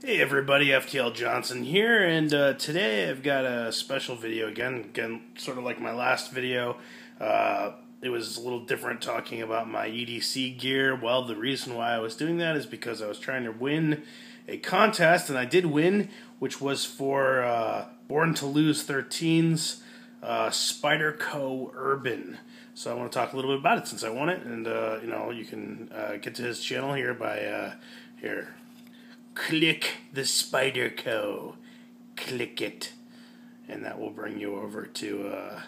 Hey everybody, FTL Johnson here, and today I've got a special video again, sort of like my last video. It was a little different talking about my EDC gear. Well, the reason why I was doing that is because I was trying to win a contest, and I did win, which was for Born to Lose 13's Spyderco Urban. So I want to talk a little bit about it since I won it, and you can get to his channel here by here. Click the Spyderco. Click it, and that will bring you over to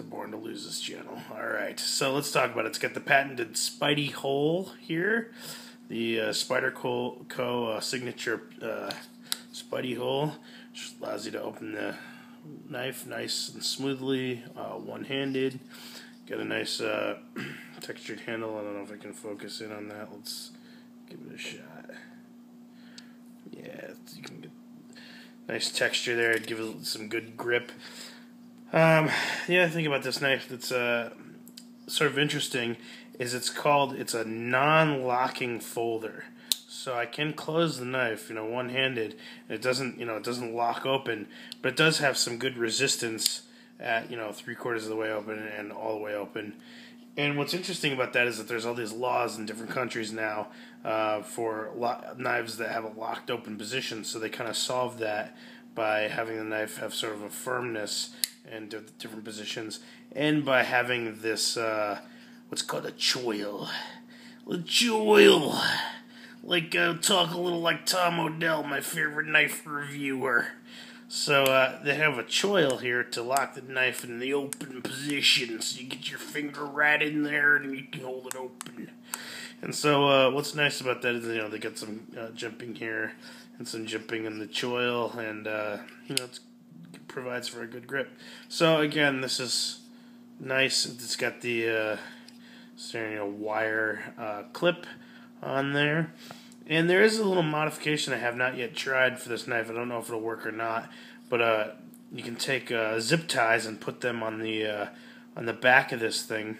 Born to Lose's channel. All right, so let's talk about it. It's got the patented Spidey hole here, the Spyderco signature Spidey hole, which allows you to open the knife nice and smoothly, one-handed. Got a nice textured handle. I don't know if I can focus in on that. Let's give it a shot. Yeah, you can get nice texture there. It'd give it some good grip. Yeah, the thing about this knife that's sort of interesting is it's a non-locking folder. So I can close the knife, one-handed, and it doesn't lock open, but it does have some good resistance at 3/4 of the way open and all the way open. And what's interesting about that is that there's all these laws in different countries now for knives that have a locked open position, so they kind of solve that by having the knife have sort of a firmness in different positions, and by having this what's called a choil. A choil! Talk a little like Tom Odell, my favorite knife reviewer. So they have a choil here to lock the knife in the open position, so you get your finger right in there and you can hold it open. And so what's nice about that is they got some jimping here and some jimping in the choil, and it provides for a good grip. So again, this is nice. It's got the wire clip on there. And there is a little modification I have not yet tried for this knife. I don't know if it'll work or not, but you can take zip ties and put them on the back of this thing.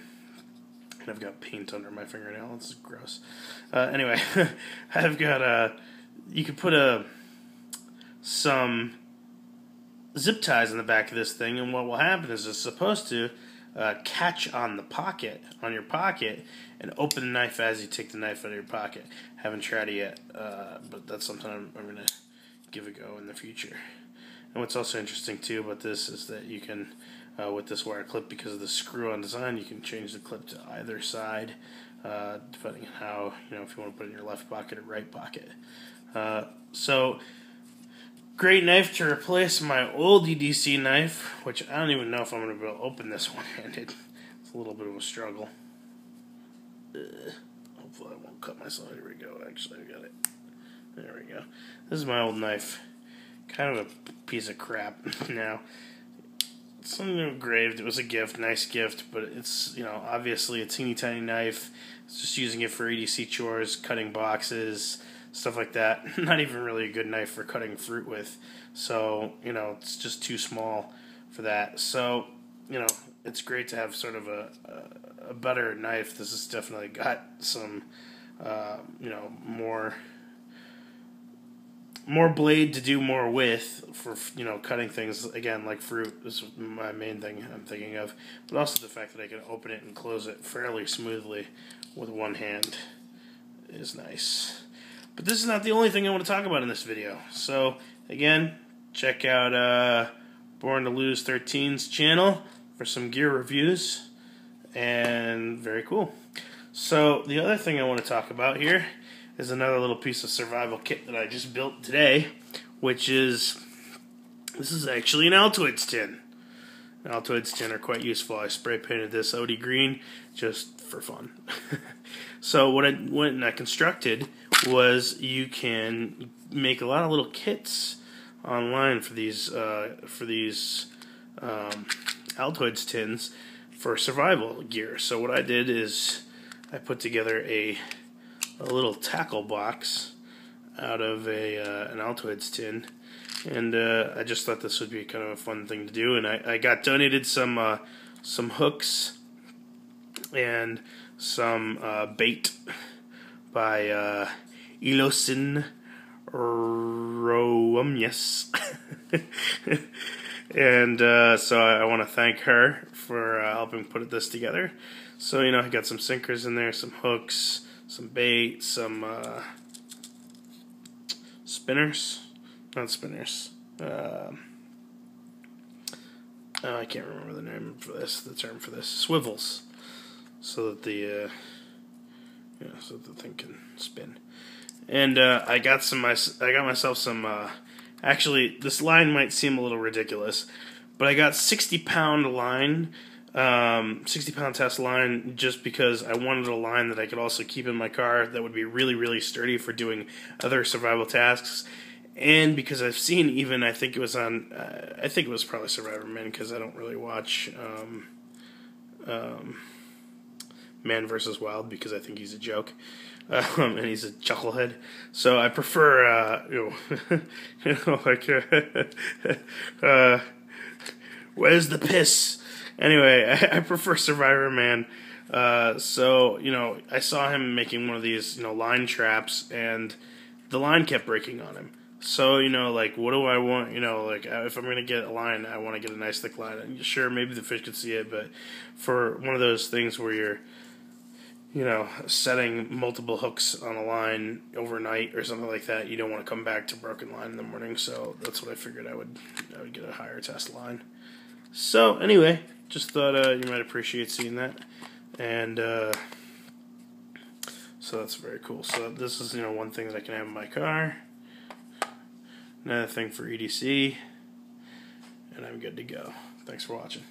And I've got paint under my fingernail. This is gross. Anyway, I've got you could put some zip ties in the back of this thing, and what will happen is it's supposed to catch on your pocket, and open the knife as you take the knife out of your pocket. Haven't tried it yet, but that's something I'm going to give a go in the future. And what's also interesting too about this is that you can, with this wire clip, because of the screw-on design, you can change the clip to either side, depending on how, if you want to put it in your left pocket or right pocket. So, great knife to replace my old EDC knife, which I don't even know if I'm going to be able to open this one-handed. It's a little bit of a struggle. Hopefully I won't cut myself. Here we go. Actually, I got it. There we go. This is my old knife. Kind of a piece of crap now. It's something engraved. It was a gift, nice gift, but it's, obviously a teeny tiny knife. It's just using it for EDC chores, cutting boxes, stuff like that. Not even really a good knife for cutting fruit with. So, it's just too small for that. So, it's great to have sort of a better knife. This has definitely got some, more blade to do more with for, cutting things, again, like fruit. This is my main thing I'm thinking of. But also the fact that I can open it and close it fairly smoothly with one hand is nice. But this is not the only thing I want to talk about in this video. So, again, check out Born to Lose 13's channel for some gear reviews. And very cool. So, the other thing I want to talk about here is another little piece of survival kit that I just built today, which is, this is actually an Altoids tin. Altoids tin are quite useful. I spray painted this OD green just for fun. So what I went and I constructed was you can make a lot of little kits online for these Altoids tins for survival gear. So what I did is I put together a little tackle box out of an Altoids tin, and I just thought this would be kind of a fun thing to do. And I got donated some hooks and some bait by Ilosin yes. And so I want to thank her for helping put this together. So, you know, I got some sinkers in there, some hooks, some bait, some spinners. Not spinners. I can't remember the name for this, the term for this. Swivels. So that the so that the thing can spin. And I got myself some. Actually, this line might seem a little ridiculous, but I got 60-pound line, 60-pound test line, just because I wanted a line that I could also keep in my car that would be really, really sturdy for doing other survival tasks. And because I've seen even, I think it was probably Survivor Man, because I don't really watch Man vs. Wild, because I think he's a joke, and he's a chucklehead. So I prefer, where's the piss? Anyway, I prefer Survivor Man. So, you know, I saw him making one of these, you know, line traps, and the line kept breaking on him. So, you know, like, what do I want? You know, like, if I'm going to get a line, I want to get a nice thick line. And sure, maybe the fish could see it, but for one of those things where you're, you know, setting multiple hooks on a line overnight or something like that, you don't want to come back to broken line in the morning. So that's what I figured I would get a higher test line. So anyway, just thought you might appreciate seeing that, and so that's very cool. So this is, you know, one thing that I can have in my car. Another thing for EDC, and I'm good to go. Thanks for watching.